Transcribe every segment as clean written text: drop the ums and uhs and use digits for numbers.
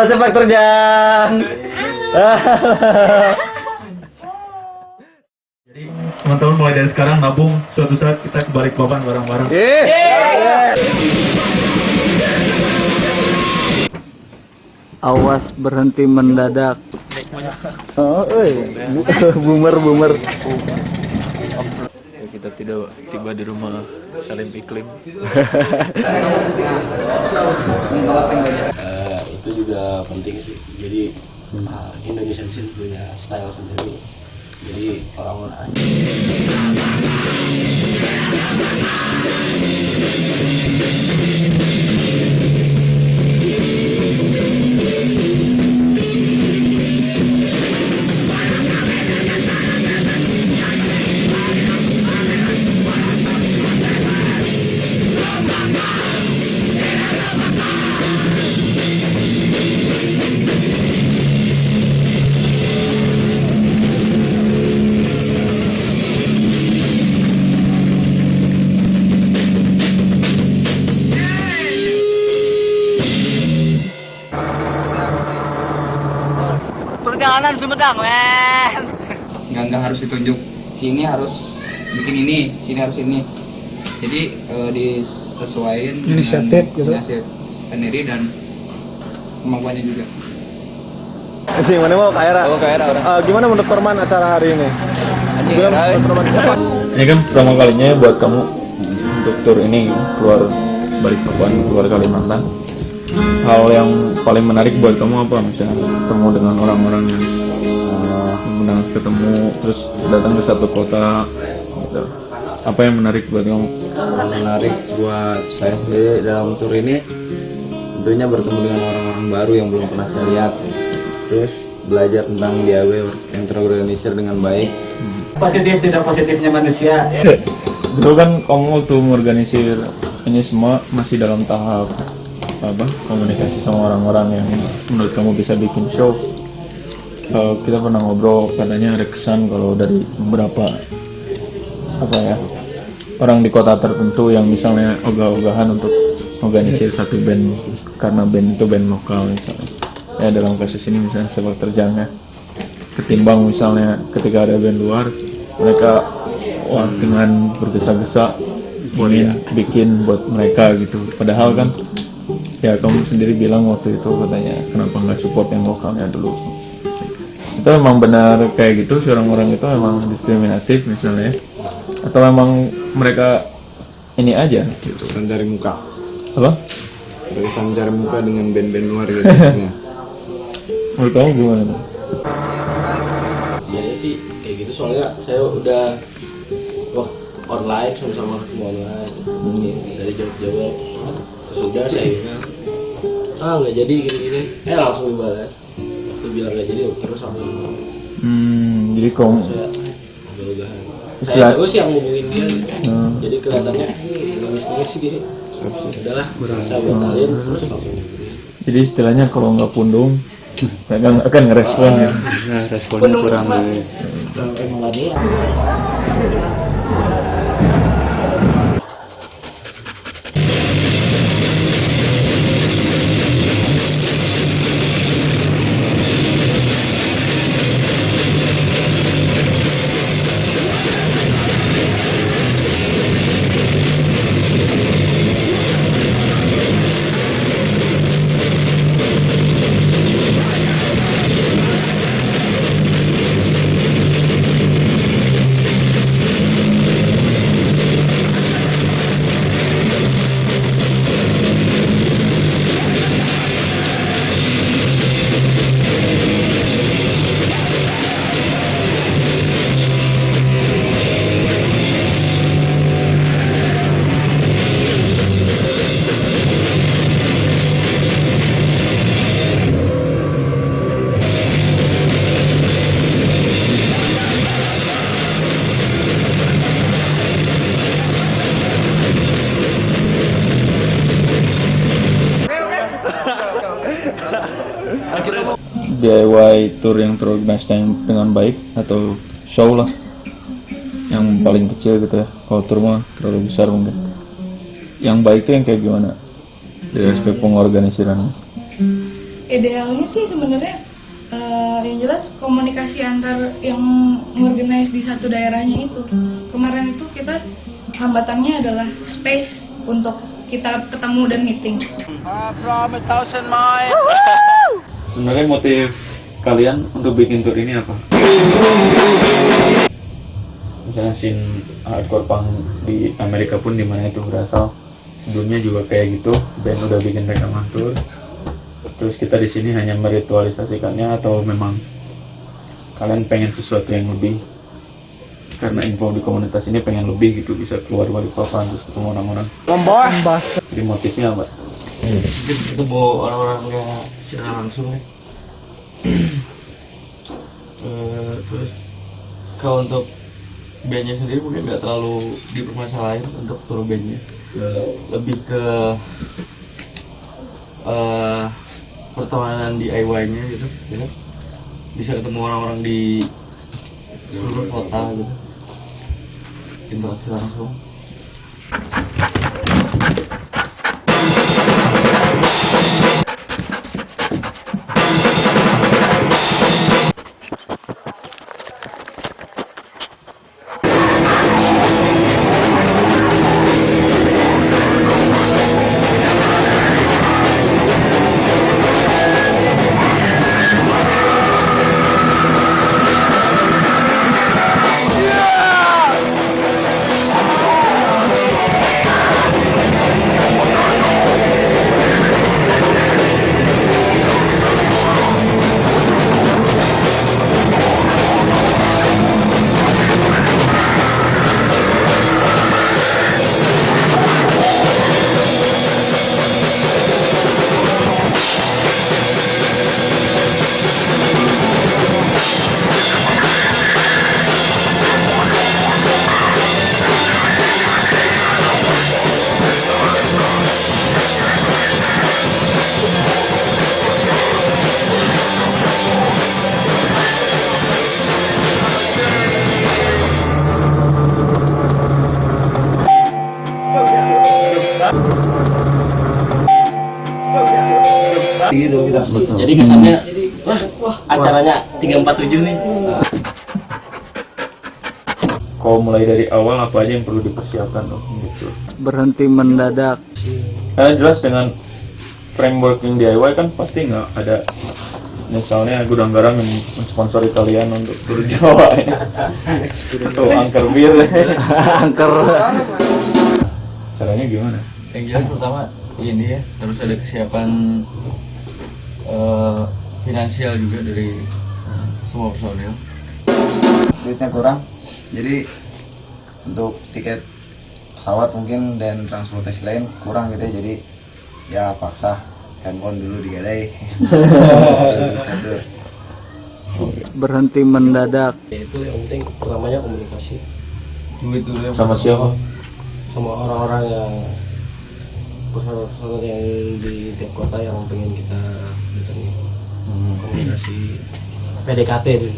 sepak terjang. Jadi teman-teman mulai dari sekarang nabung, suatu saat kita ke Balikpapan bareng-bareng. Awas berhenti mendadak. Oh, boomer. Kita tidak tiba di rumah Salim Iklim. Itu juga penting sih. Jadi Indonesia sih punya style sendiri. Jadi orang-orang Perjalanan Sumedang, men. nggak harus ditunjuk, sini harus bikin ini, sini harus ini. Jadi disesuaikan Inisiatif gitu. Sendiri dan kemampuannya juga. Anjing, mana mau Kaira? Oh, Kaira orang. Gimana menurut Perman acara hari ini? Anjing, Bilang Kaira. Perman siapa? Ini kan pertama kalinya buat kamu untuk tur ini keluar Balikpapan, keluar Kalimantan. Hal yang paling menarik buat kamu apa? Misalnya ketemu dengan orang-orang yang pernah ketemu, terus datang ke satu kota, gitu. Apa yang menarik buat kamu? menarik buat saya sendiri dalam tur ini tentunya bertemu dengan orang-orang baru yang belum pernah saya lihat, terus belajar tentang DAW yang terorganisir dengan baik. Positif tidak positifnya manusia. Dulu kan kamu tuh mengorganisir ini semua masih dalam tahap apa? Komunikasi sama orang-orang yang menurut kamu bisa bikin show. Kita pernah ngobrol, katanya ada kesan kalau dari beberapa apa ya, orang di kota tertentu yang misalnya ogah-ogahan untuk organisir satu band karena band itu band lokal misalnya. Ya dalam kasus ini misalnya sepak terjangnya, ketimbang misalnya ketika ada band luar, mereka wah dengan bergesa-gesa ingin bikin buat mereka gitu. Padahal kan ya kamu sendiri bilang waktu itu katanya kenapa nggak support yang lokalnya dulu. Itu memang benar kayak gitu, si orang-orang itu memang diskriminatif misalnya, atau memang mereka ini aja gitu. Mencari muka. Apa? Bisa mencari muka dengan band-band luar gitu. Menurut kamu gimana tuh? Biasanya sih kayak gitu, soalnya saya udah online sama-sama ketemu online dari jawab-jawab. Sudah saya bilang nggak jadi gini-gini, langsung dibalas. Aku bilang nggak jadi, terus langsung Jadi kamu saya ogah-ogahan. Saya terus yang ngomongin dia, jadi kelihatannya nangis-nangis sih dia. Udahlah, saya batalin terus langsung. jadi istilahnya kalau nggak pundung mereka akan ngerespon ya. Responnya kurang. Emang gak dia. DIY tour yang terorganisasi dengan baik atau show lah yang paling kecil gitu ya. Kalau tour mah terlalu besar mungkin. Yang baik itu yang kayak gimana dari aspek pengorganisirannya? Idealnya sih sebenarnya yang jelas komunikasi antar yang mengorganize di satu daerahnya itu. Kemarin itu kita hambatannya adalah space untuk kita ketemu dan meeting. Sebenarnya motif kalian untuk bikin tour ini apa? Misalnya scene hardcore punk di Amerika pun dimana itu berasal, sebelumnya juga kayak gitu, band udah bikin rekaman tour. Terus kita di sini hanya meritualisasikannya atau memang kalian pengen sesuatu yang lebih? Karena info di komunitas ini pengen lebih gitu, bisa keluar balik papan terus ketemu orang-orang. Jadi motifnya apa? Itu bawa orang-orang nggak secara langsung ya. Terus kalau untuk bandnya sendiri mungkin nggak terlalu dipermasalahin untuk tour bandnya, lebih ke pertemanan DIY-nya gitu, ya. Bisa ketemu orang-orang di seluruh kota gitu, interaksi langsung. Gitu kita. Jadi kesannya wah acaranya 347 nih. Kalau mulai dari awal apa aja yang perlu dipersiapkan loh gitu. Berhenti mendadak. Karena jelas dengan framework yang DIY kan pasti nggak ada misalnya gudang garam yang mensponsori kalian untuk tur Jawa ya. Atau angker bir. Angker. Caranya gimana? Yang jelas pertama ini ya harus ada kesiapan finansial juga dari semua personil. Duitnya kurang, jadi untuk tiket pesawat mungkin dan transportasi lain kurang gitu ya, jadi ya paksa handphone dulu digadai. Berhenti mendadak. Itu yang penting pertamanya komunikasi Duit dulu yang Sama siapa? sama orang-orang yang personal yang di tiap kota yang pengen kita datangi. Komunikasi PDKT dulu.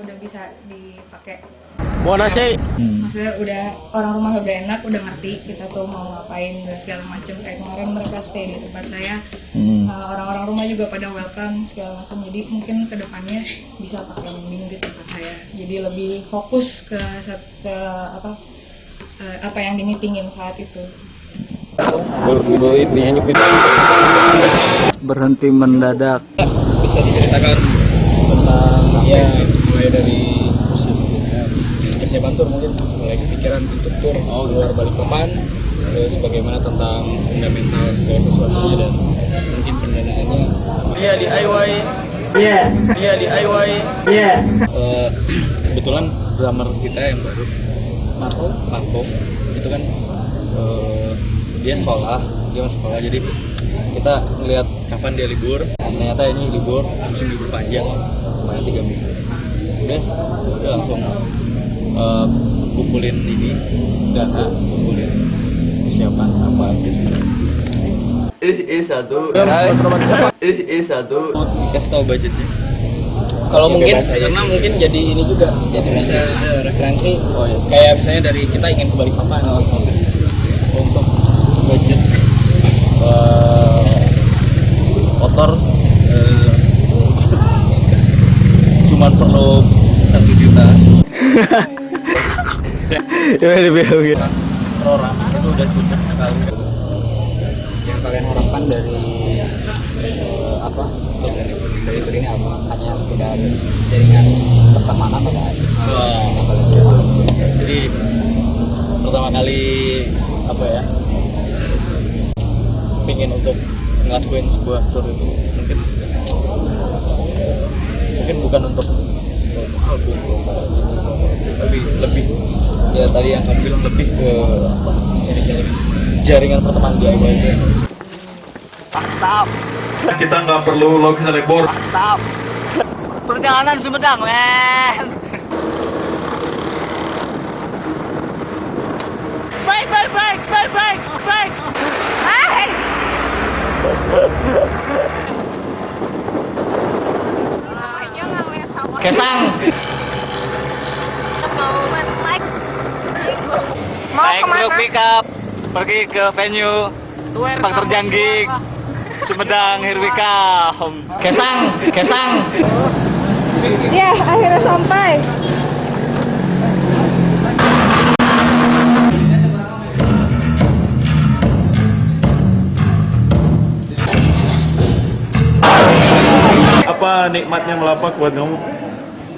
udah bisa dipakai. Buona sih. Maksudnya udah orang rumah udah enak, udah ngerti kita tuh mau ngapain dan segala macam. Kayak kemarin mereka stay di tempat saya, orang-orang rumah juga pada welcome segala macam. Jadi mungkin kedepannya bisa pakai mending di tempat saya. Jadi lebih fokus ke apa yang di meetingin saat itu. Berhenti mendadak. Bisa diceritakan tentang ya mulai dari persiapan tur, mungkin mulai kepikiran untuk tur luar Balikpapan, terus bagaimana tentang fundamental segala sesuatunya dan mungkin pendanaannya. Dia DIY. Kebetulan drummer kita yang baru Marco itu kan dia masuk sekolah, jadi kita ngeliat kapan dia libur. Ternyata ini libur, musim libur panjang, lumayan 3 minggu. Udah langsung kumpulin dana, kumpulin persiapan apa aja. Ini satu kasih tahu budgetnya. Kalau mungkin karena mungkin jadi ini juga jadi bisa referensi. Kayak misalnya dari kita ingin ke Balikpapan untuk budget motor cuman perlu 1 juta. Ya lebih gitu. Orang itu udah cukup sekali. Yang kalian harapkan dari dari tur ini apa? Hanya sekedar jaringan pertemanan atau enggak? Jadi pertama kali pingin untuk ngelakuin sebuah tur itu mungkin bukan untuk album, lebih ya tadi yang kamu bilang lebih ke jaringan pertemanan DIY itu. Kita nggak perlu logis lebor. Perjalanan Sumedang, men. Baik. Hai. Kesang. Naik truk pickup, pergi ke venue Faktor Jangging, Sumedang, here we come. Kesang. Ya, akhirnya sampai. Apa nikmatnya melapak buat kamu?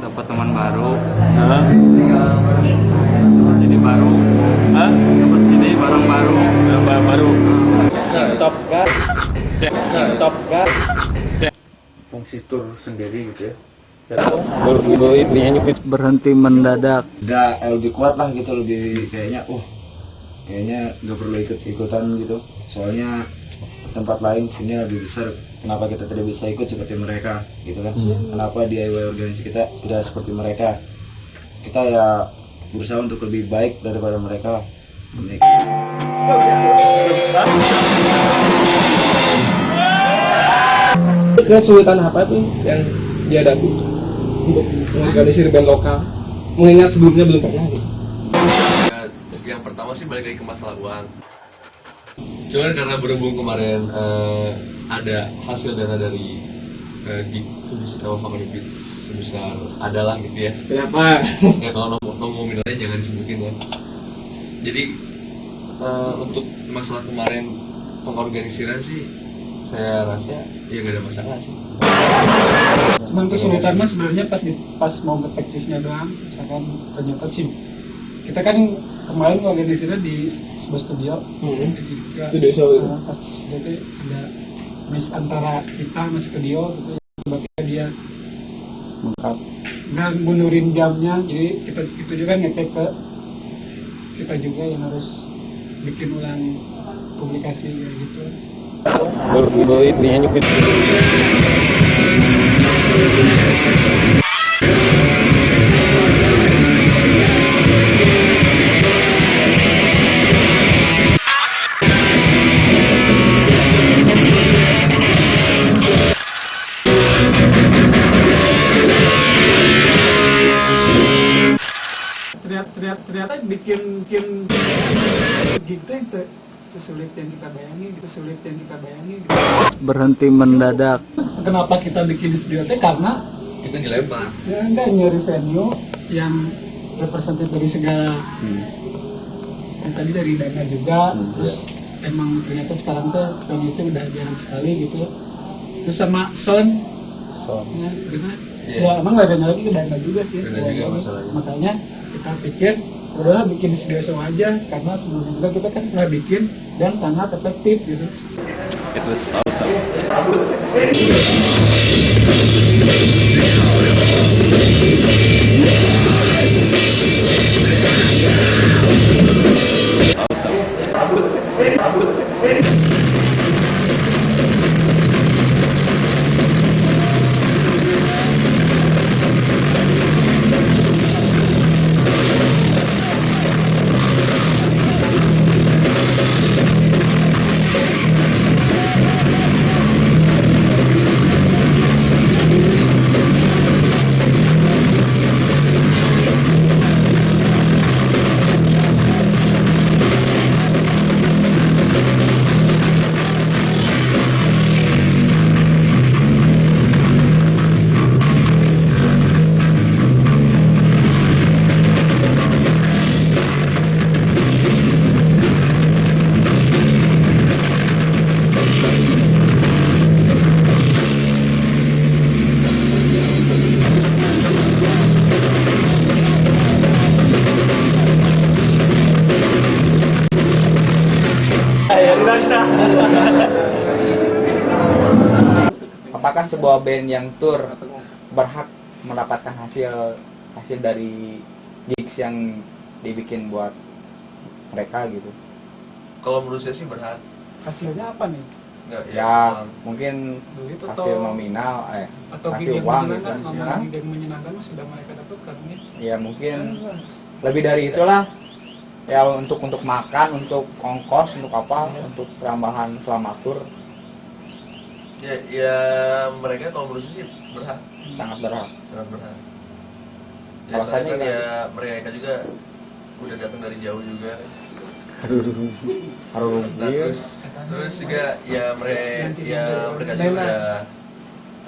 Dapat teman baru, Hah? jadi baru, dapat jadi barang baru. Barang baru. Top kan? Fungsi tur sendiri gitu ya. Berhenti mendadak. Udah lebih kuat lah gitu, lebih kayaknya nggak perlu ikut-ikutan gitu. Soalnya tempat lain sini lebih besar, kenapa kita tidak bisa ikut seperti mereka gitu kan? Kenapa DIY organisasi kita tidak seperti mereka? Kita ya berusaha untuk lebih baik daripada mereka. Kesulitan apa tuh yang dihadapi untuk mengorganisir band lokal, mengingat sebelumnya belum pernah gitu? Yang pertama sih balik lagi ke masalah uang. Cuman karena berhubung kemarin ada hasil dana dari Family Beat sebesar adalah gitu ya. Kenapa? Ya kalau nominalnya jangan disebutin ya. Jadi untuk masalah kemarin pengorganisiran sih saya rasa ya gak ada masalah sih. Cuman kesulitan mas sebenarnya pas mau nge-teknisnya doang, misalkan ternyata sih kita kan kemarin organisasinya di sebuah studio, studio show. Pas itu ada miss antara kita sama studio gitu, sebabnya dia nggak mundurin jamnya, jadi kita itu juga ngecek ke kita juga yang harus bikin ulang publikasi kayak gitu. bikin gitu itu sesulit yang kita bayangin, Berhenti mendadak. Kenapa kita bikin studio teh? Karena Kita dilempar. ya enggak nyari venue yang representatif dari segala. Yang tadi dari dana juga, terus emang ternyata sekarang tuh venue itu udah jarang sekali gitu. Terus sama sound. Ya, karena ya emang nggak ada lagi ke dana juga sih. Dana juga masalahnya. Makanya kita pikir udahlah bikin studio show aja, karena sebelumnya juga kita kan pernah bikin dan sangat efektif gitu. It was awesome. Apakah sebuah band yang tour berhak mendapatkan hasil dari gigs yang dibikin buat mereka gitu? Kalau menurut saya sih berhak. Hasilnya apa nih? Nggak, Ya mungkin Duit hasil atau- nominal, Atau hasil gig yang uang gitu. menyenangkan, Hah? ngomongin gig yang menyenangkan mah sudah mereka dapatkan ya. Ya mungkin lebih dari itulah. Ya untuk makan, untuk ongkos, untuk apa, untuk tambahan selama tour ya mereka kalau menurut saya sih berhak, sangat berhak. sangat berhak. Ya Kalau soalnya saya kan kan- ya mereka juga udah datang dari jauh juga. Harus Nah, terus juga ya mereka juga udah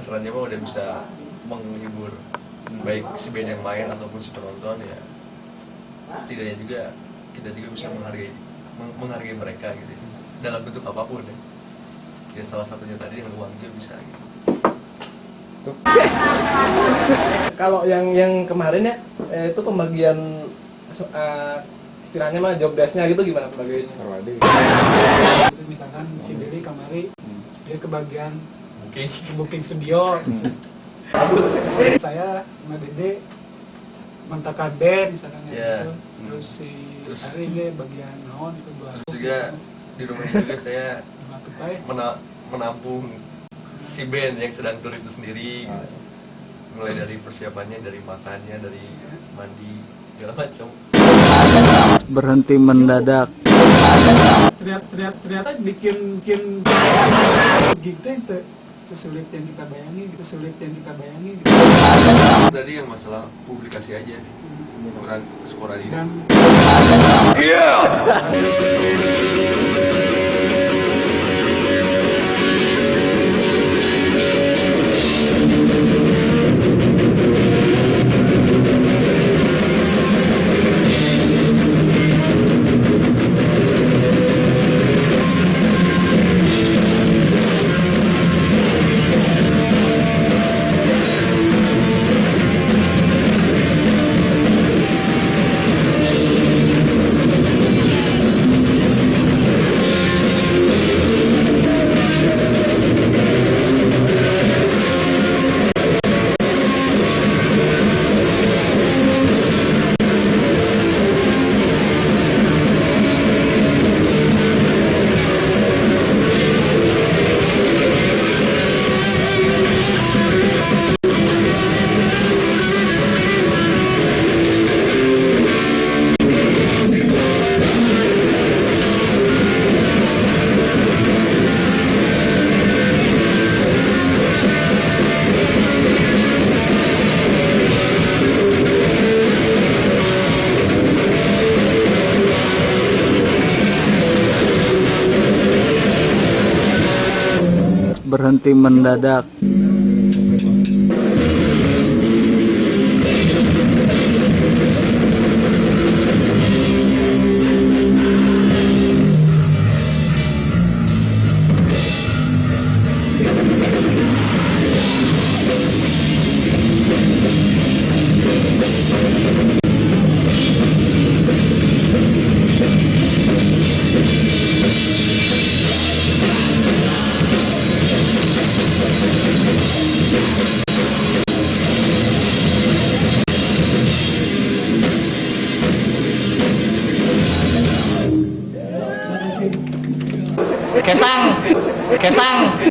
asalnya mah udah bisa menghibur baik si band yang main ataupun si penonton ya. Setidaknya juga kita juga bisa menghargai mereka gitu dalam bentuk apapun ya. Ya salah satunya tadi dengan uang juga bisa gitu. Kalau yang kemarin ya itu pembagian istilahnya mah job desk-nya gitu gimana pembagiannya? Itu misalkan si Billy kamari dia kebagian booking studio. Saya sama Dede mentakan band misalkan Iya. gitu. Terus si Ari dia bagian naon itu dua. Terus juga di rumahnya juga saya menampung si band yang sedang tur itu sendiri. Mulai dari persiapannya, dari makannya, dari mandi segala macam. Berhenti mendadak. Ternyata bikin gig itu sesulit yang kita bayangin gitu. Tadi yang masalah publikasi aja, bukan sporadis. Dan Berhenti mendadak. Kesang.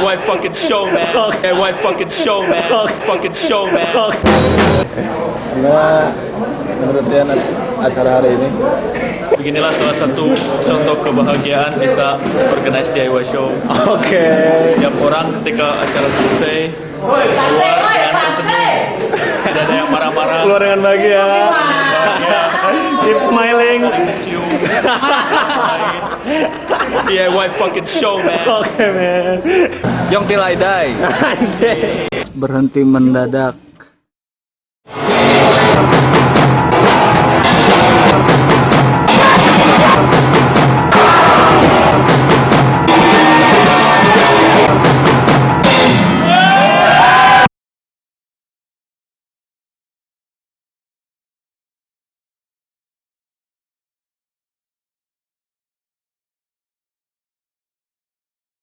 White fucking show, man. White fucking show, man. Fucking show, man. Gimana menurut Rian acara hari ini? Beginilah salah satu contoh kebahagiaan bisa organize DIY show. Oke. Tiap orang ketika acara selesai keluar dengan tersenyum. Tidak ada yang marah-marah. Keluar dengan bahagia. Keep smiling. DIY fucking show, man. Oke, man. Young till I die. Berhenti mendadak.